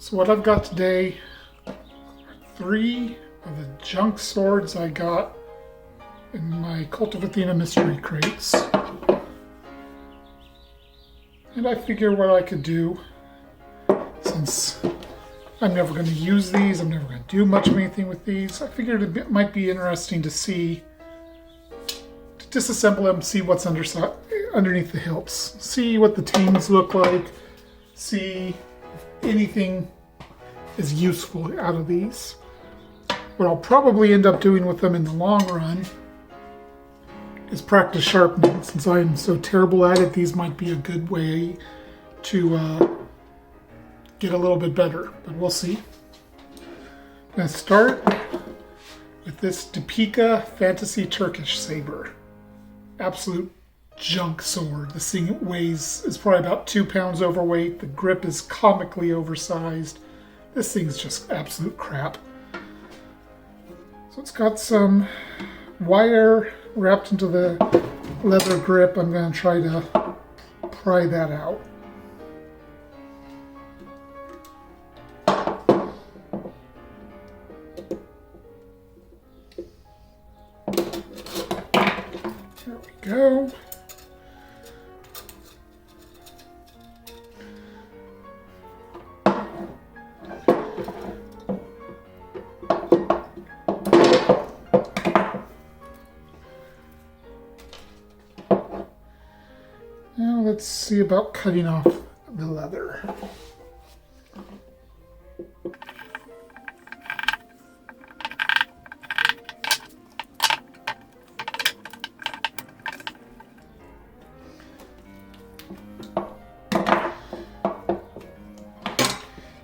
So what I've got today are 3 of the junk swords I got in my Kult of Athena mystery crates. And I figure what I could do, since I'm never going to use these, I'm never going to do much of anything with these, I figured it might be interesting to see, to disassemble them, see what's underneath the hilts, see what the teams look like, see if anything is useful out of these. What I'll probably end up doing with them in the long run is practice sharpening. Since I am so terrible at it, these might be a good way to get a little bit better, but we'll see. I'm going to start with this Deepeeka Fantasy Turkish saber. Absolute junk sword. This thing is probably about 2 pounds overweight. The grip is comically oversized. This thing's just absolute crap. So it's got some wire wrapped into the leather grip. I'm going to try to pry that out. There we go. Now let's see about cutting off the leather.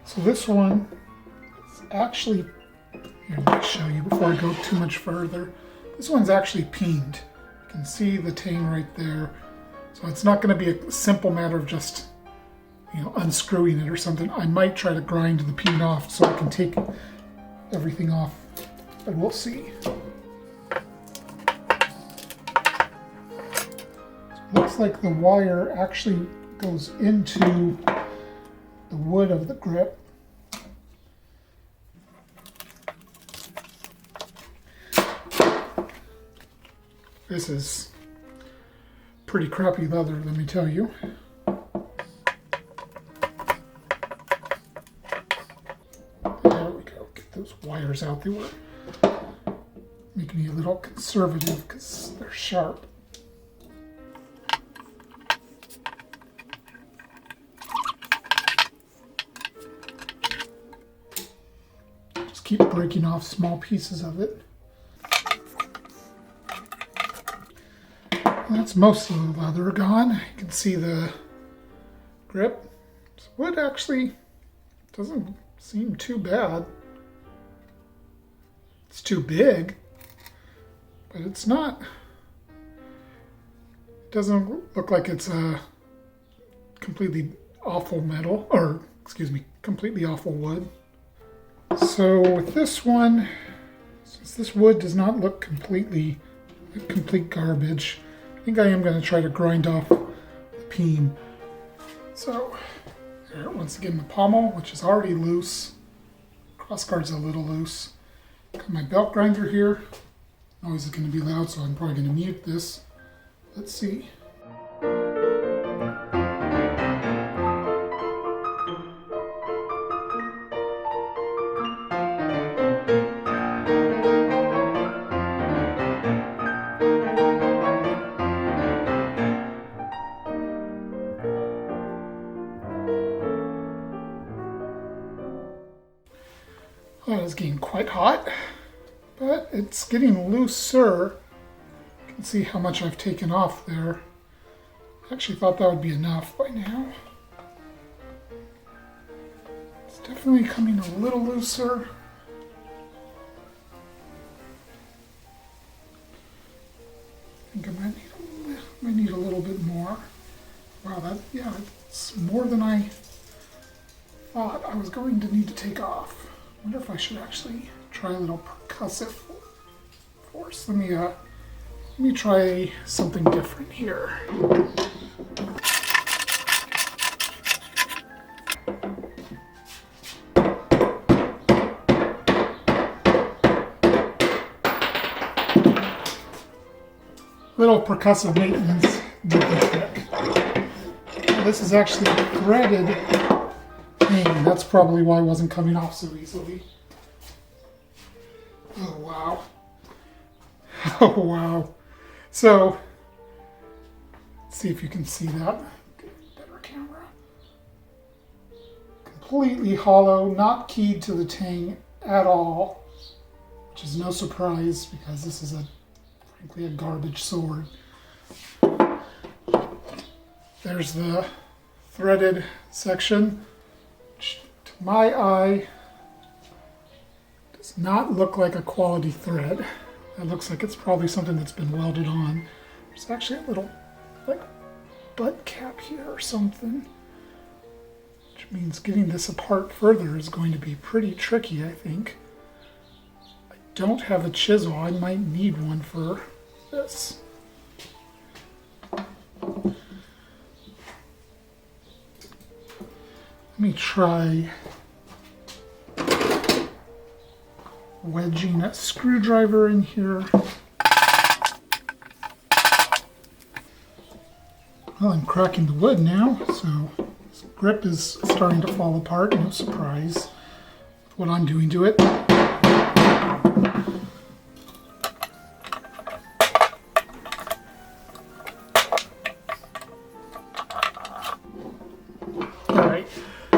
So this one is actually, here, let me show you before I go too much further. This one's actually peened. You can see the tang right there. So it's not going to be a simple matter of just, unscrewing it or something. I might try to grind the peen off so I can take everything off, but we'll see. It looks like the wire actually goes into the wood of the grip. This is pretty crappy leather, let me tell you. There we go. Get those wires out. They were making me a little conservative because they're sharp. Just keep breaking off small pieces of it. That's most of the leather gone. You can see the grip. This wood actually doesn't seem too bad. It's too big, but it's not. It doesn't look like it's a completely awful metal, or excuse me, completely awful wood. So with this one, since this wood does not look complete garbage, I think I am going to try to grind off the peen. So, there, once again, the pommel, which is already loose. Crossguard's a little loose. Got my belt grinder here. Noise is going to be loud, so I'm probably going to mute this. Let's see. That is getting quite hot, but it's getting looser. You can see how much I've taken off there. I actually thought that would be enough by now. It's definitely coming a little looser. I think I might need a little bit more. Wow, that's more than I thought I was going to need to take off. I wonder if I should actually try a little percussive force. Let me try something different here. little percussive maintenance did the trick. This is actually a threaded thing. That's probably why it wasn't coming off so easily. Oh, wow. Oh, wow. So, let's see if you can see that. Better camera. Completely hollow, not keyed to the tang at all, which is no surprise because this is frankly a garbage sword. There's the threaded section, which to my eye does not look like a quality thread. It looks like it's probably something that's been welded on. There's actually a little like butt cap here or something, which means getting this apart further is going to be pretty tricky, I think. I don't have a chisel. I might need one for this. Let me try wedging a screwdriver in here. Well, I'm cracking the wood now, so this grip is starting to fall apart. No surprise with what I'm doing to it. Alright,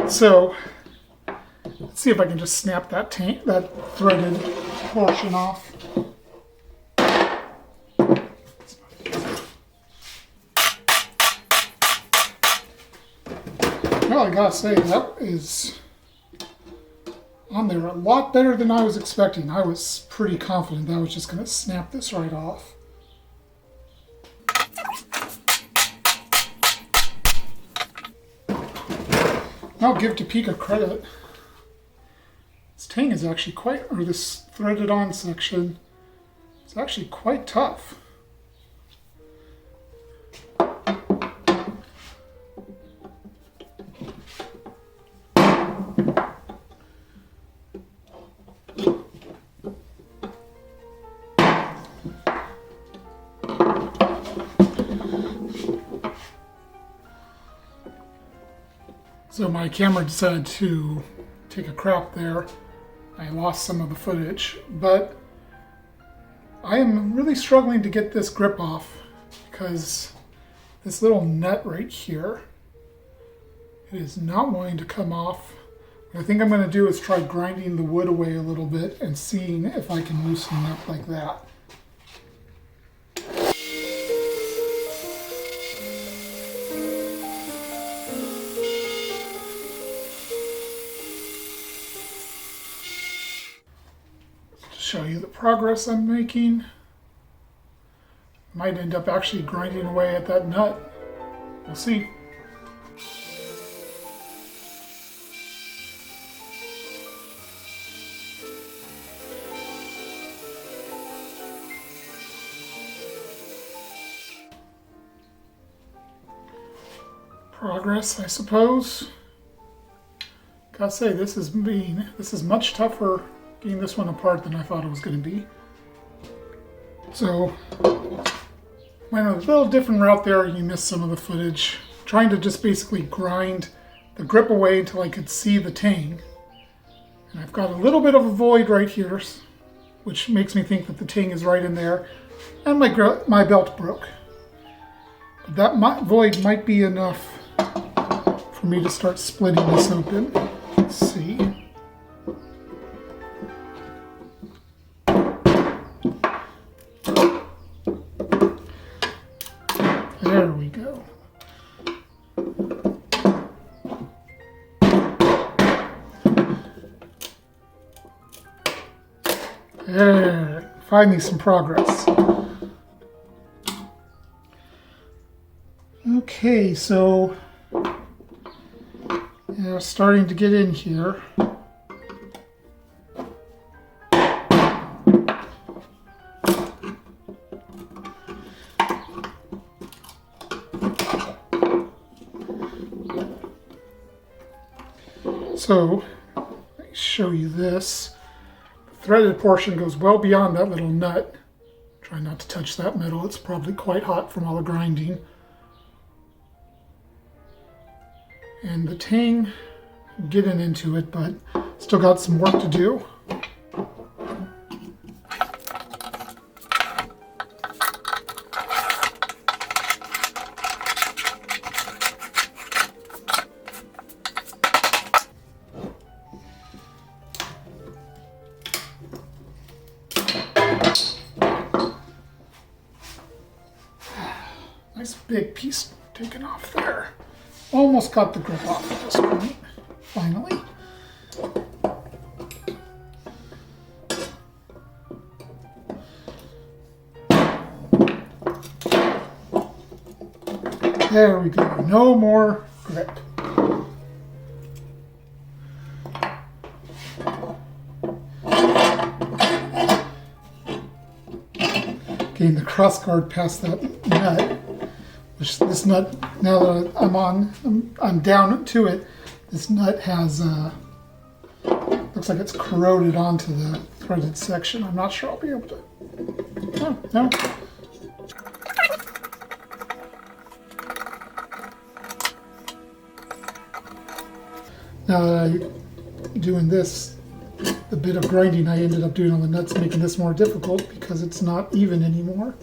so let's see if I can just snap that threaded portion off. Well, I gotta say, that is on there a lot better than I was expecting. I was pretty confident that I was just gonna snap this right off. I'll give Deepeeka credit. This tang is actually or this threaded on section is actually quite tough. So my camera decided to take a crap there. I lost some of the footage, but I am really struggling to get this grip off because this little nut right here, it is not wanting to come off. What I think I'm going to do is try grinding the wood away a little bit and seeing if I can loosen it up like that. Show you the progress I'm making. Might end up actually grinding away at that nut. We'll see. Progress, I suppose. Gotta say, this is much tougher getting this one apart than I thought it was going to be. So, went a little different route there. You missed some of the footage. Trying to just basically grind the grip away until I could see the tang. And I've got a little bit of a void right here, which makes me think that the tang is right in there. And my belt broke. But that void might be enough for me to start splitting this open. Let's see. There we go. There, finally some progress. Okay, so yeah, starting to get in here. So, let me show you this. The threaded portion goes well beyond that little nut. I'm Try not to touch that metal. It's probably quite hot from all the grinding. And the tang, getting into it, but still got some work to do. Nice big piece taken off there. Almost got the grip off at this point, finally. There we go, no more grip. Getting the cross guard past that nut. Which this nut, now that I'm down to it, this nut has, looks like it's corroded onto the threaded section. I'm not sure I'll be able to, no. Now that I'm doing this, the bit of grinding I ended up doing on the nuts making this more difficult because it's not even anymore.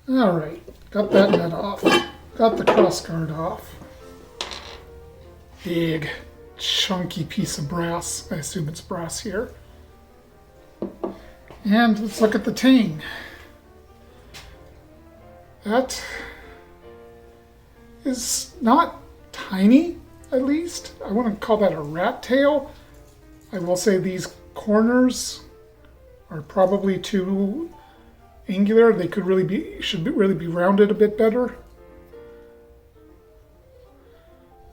All right, got that nut off. Got the cross guard off. Big, chunky piece of brass. I assume it's brass here. And let's look at the tang. That is not tiny, at least. I wouldn't call that a rat tail. I will say these corners are probably too angular. They could should really be rounded a bit better.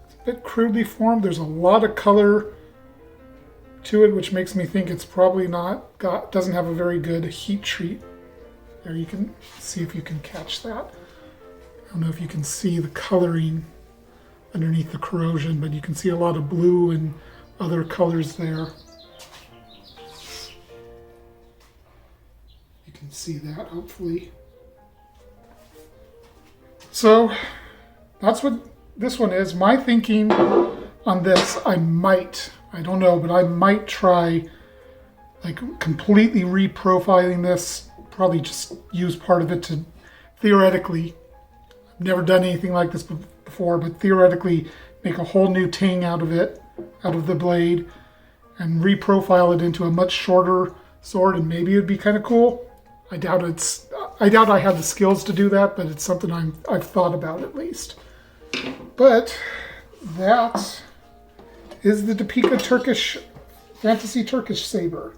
It's a bit crudely formed. There's a lot of color to it, which makes me think it's probably doesn't have a very good heat treat. There, you can see if you can catch that. I don't know if you can see the coloring underneath the corrosion, but you can see a lot of blue and other colors there. See that, hopefully. So that's what this one is. My thinking on this, I don't know, but I might try like completely reprofiling this. Probably just use part of it to theoretically, I've never done anything like this before, but theoretically make a whole new tang out of it, out of the blade, and reprofile it into a much shorter sword, and maybe it'd be kind of cool. I doubt I have the skills to do that, but it's something I've thought about at least. But that is the Deepeeka Turkish Fantasy Turkish saber.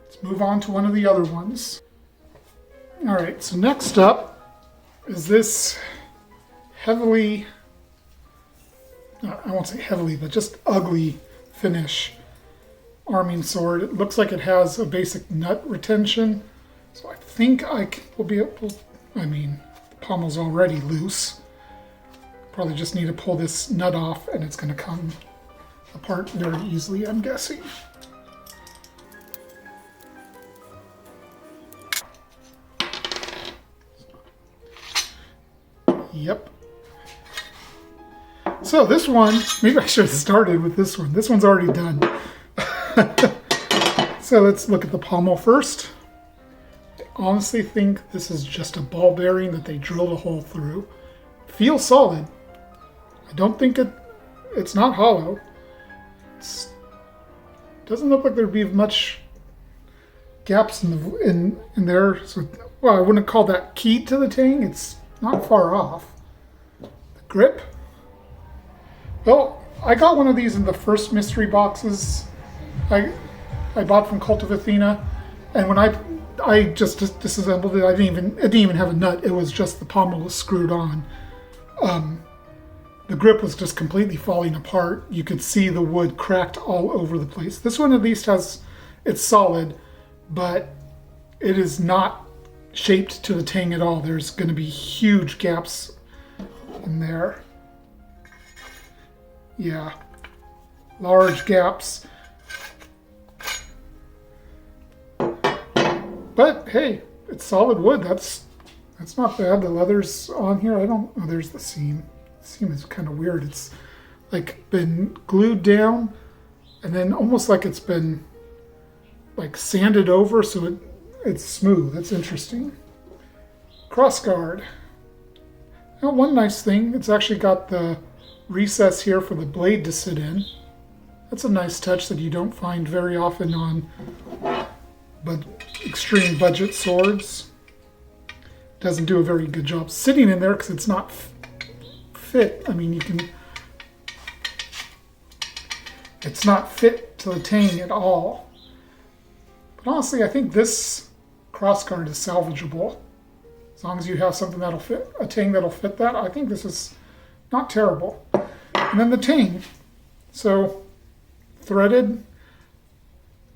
Let's move on to one of the other ones. All right, so next up is this heavily, I won't say heavily, but just ugly finish arming sword. It looks like it has a basic nut retention, so I think I will be able, the pommel's already loose. Probably just need to pull this nut off and it's going to come apart very easily, I'm guessing. Yep. So this one, maybe I should have started with this one. This one's already done. So let's look at the pommel first. I honestly think this is just a ball bearing that they drilled a hole through. Feels solid. I don't think it's not hollow. It doesn't look like there'd be much gaps in there. So, well, I wouldn't call that key to the tang. It's not far off. The grip. Well, I got one of these in the first mystery boxes I bought from Kult of Athena, and when I just disassembled it, it didn't even have a nut. It was just the pommel was screwed on. The grip was just completely falling apart. You could see the wood cracked all over the place. This one at least it's solid, but it is not shaped to the tang at all. There's going to be huge gaps in there. Yeah, large gaps. But hey, it's solid wood. That's not bad. The leather's on here. Oh, there's the seam. The seam is kind of weird. It's like been glued down and then almost like it's been like sanded over so it's smooth. That's interesting. Crossguard. Now, one nice thing, it's actually got the recess here for the blade to sit in. That's a nice touch that you don't find very often on extreme budget swords. Doesn't do a very good job sitting in there because it's not fit. I mean, it's not fit to the tang at all. But honestly, I think this crossguard is salvageable. As long as you have something that'll fit, a tang that'll fit that, I think this is not terrible. And then the tang. So, threaded.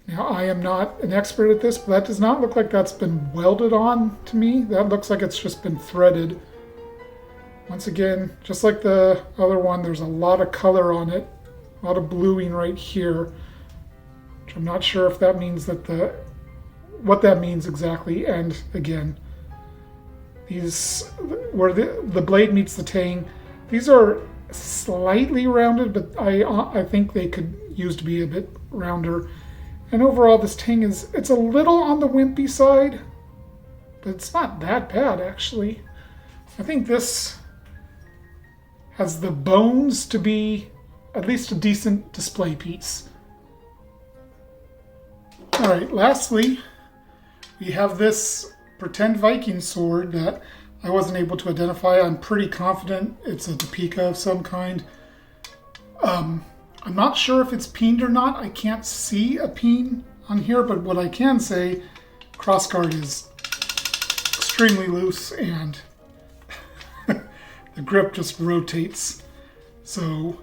Now, I am not an expert at this, but that does not look like that's been welded on to me. That looks like it's just been threaded. Once again, just like the other one, there's a lot of color on it. A lot of bluing right here. Which I'm not sure if that means that what that means exactly. And again, these, where the blade meets the tang, these are slightly rounded, but I think they could use to be a bit rounder. And overall, this tang it's a little on the wimpy side, but it's not that bad, actually. I think this has the bones to be at least a decent display piece. All right, lastly, we have this pretend Viking sword that I wasn't able to identify. I'm pretty confident it's a Deepeeka of some kind. I'm not sure if it's peened or not. I can't see a peen on here, but what I can say, crossguard is extremely loose and the grip just rotates. So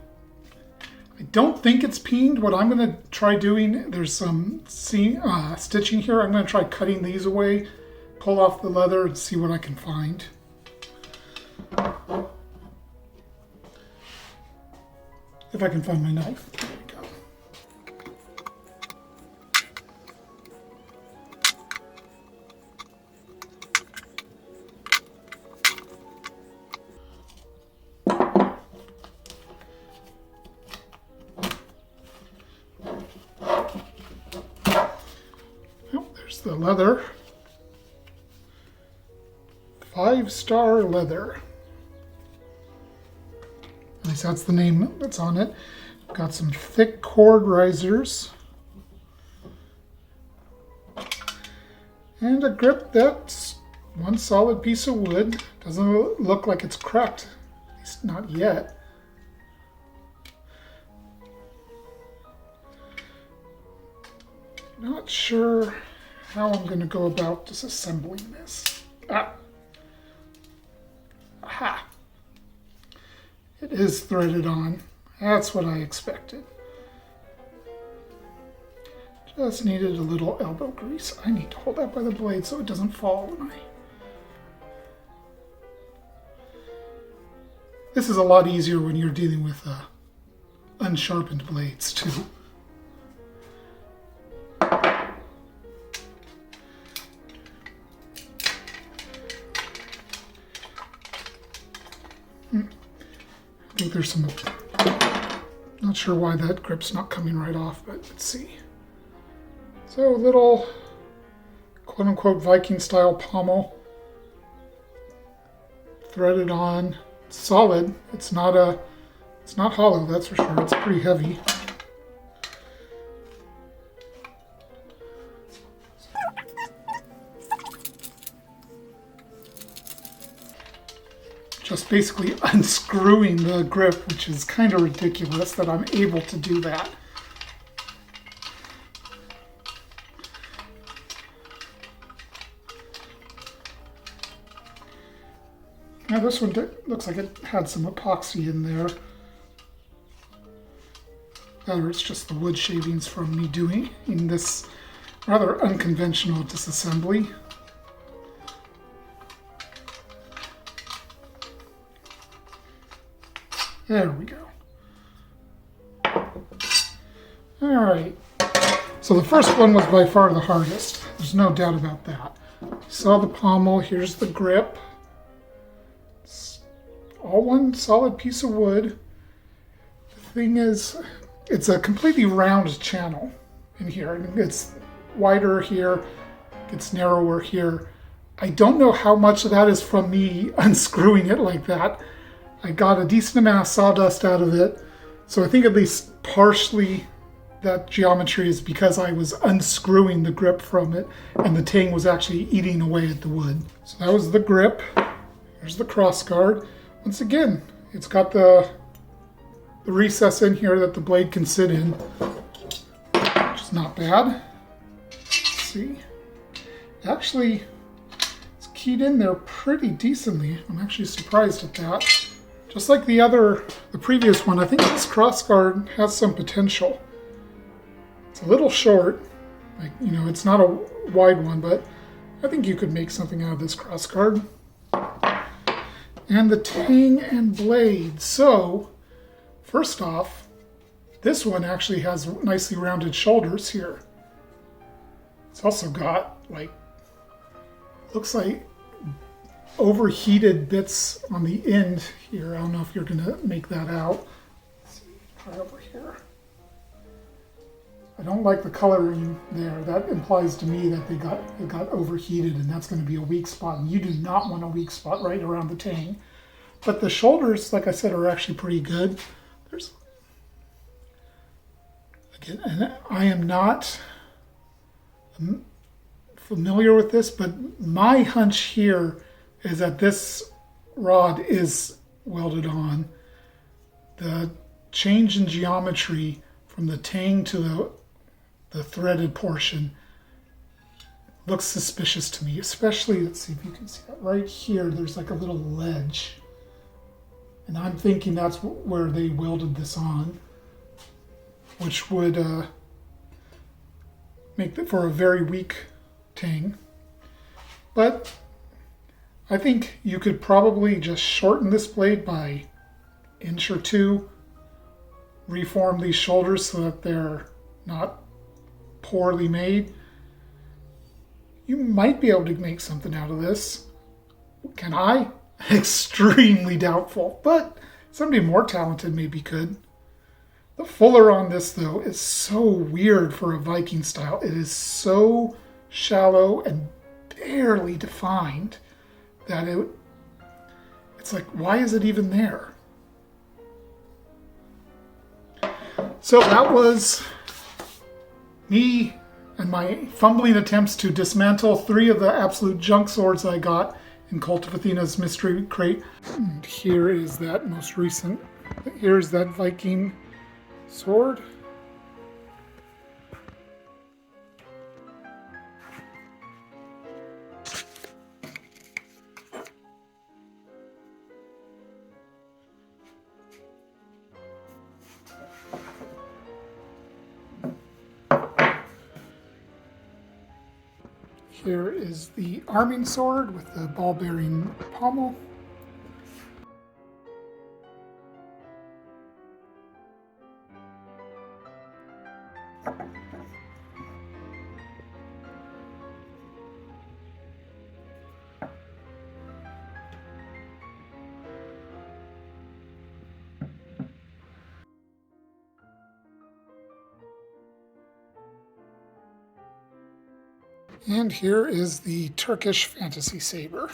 I don't think it's peened. What I'm going to try doing, there's some stitching here. I'm going to try cutting these away, pull off the leather, and see what I can find. If I can find my knife. There we go. Oh, there's the leather. 5-star leather. At least that's the name that's on it. Got some thick cord risers. And a grip that's one solid piece of wood. Doesn't look like it's cracked. At least not yet. Not sure how I'm going to go about disassembling this. Aha! It is threaded on. That's what I expected. Just needed a little elbow grease. I need to hold that by the blade so it doesn't fall when This is a lot easier when you're dealing with unsharpened blades too. I think there's some, not sure why that grip's not coming right off, but let's see. So a little quote-unquote Viking style pommel, threaded on, solid. It's not hollow, that's for sure. It's pretty heavy. Just basically unscrewing the grip, which is kind of ridiculous that I'm able to do that. Now this one looks like it had some epoxy in there. Or it's just the wood shavings from me doing in this rather unconventional disassembly. There we go. Alright, so the first one was by far the hardest. There's no doubt about that. You saw the pommel, here's the grip. It's all one solid piece of wood. The thing is, it's a completely round channel in here. It gets wider here, gets narrower here. I don't know how much of that is from me unscrewing it like that. I got a decent amount of sawdust out of it, so I think at least partially that geometry is because I was unscrewing the grip from it and the tang was actually eating away at the wood. So that was the grip. There's the cross guard. Once again, it's got the recess in here that the blade can sit in, which is not bad. Let's see. Actually, it's keyed in there pretty decently. I'm actually surprised at that. Just like the previous one, I think this cross guard has some potential. It's a little short, like, you know, it's not a wide one, but I think you could make something out of this cross guard. And the tang and blade. So, first off, this one actually has nicely rounded shoulders here. It's also got, like, looks like overheated bits on the end here. I don't know if you're going to make that out. Let's see, try over here. I don't like the coloring there. That implies to me that it got overheated, and that's going to be a weak spot. And you do not want a weak spot right around the tang. But the shoulders, like I said, are actually pretty good. There's again, and I am not familiar with this, but my hunch here is that this rod is welded on. The change in geometry from the tang to the threaded portion looks suspicious to me, especially, let's see if you can see that right here, there's like a little ledge. And I'm thinking that's where they welded this on, which would make it for a very weak tang. But I think you could probably just shorten this blade by an inch or two, reform these shoulders so that they're not poorly made. You might be able to make something out of this. Can I? Extremely doubtful, but somebody more talented maybe could. The fuller on this, though, is so weird for a Viking style. It is so shallow and barely defined that it's like, why is it even there? So that was me and my fumbling attempts to dismantle 3 of the absolute junk swords I got in Kult of Athena's mystery crate. And here is that most recent. Here's that Viking sword. Here is the arming sword with the ball-bearing pommel. And here is the Turkish fantasy saber.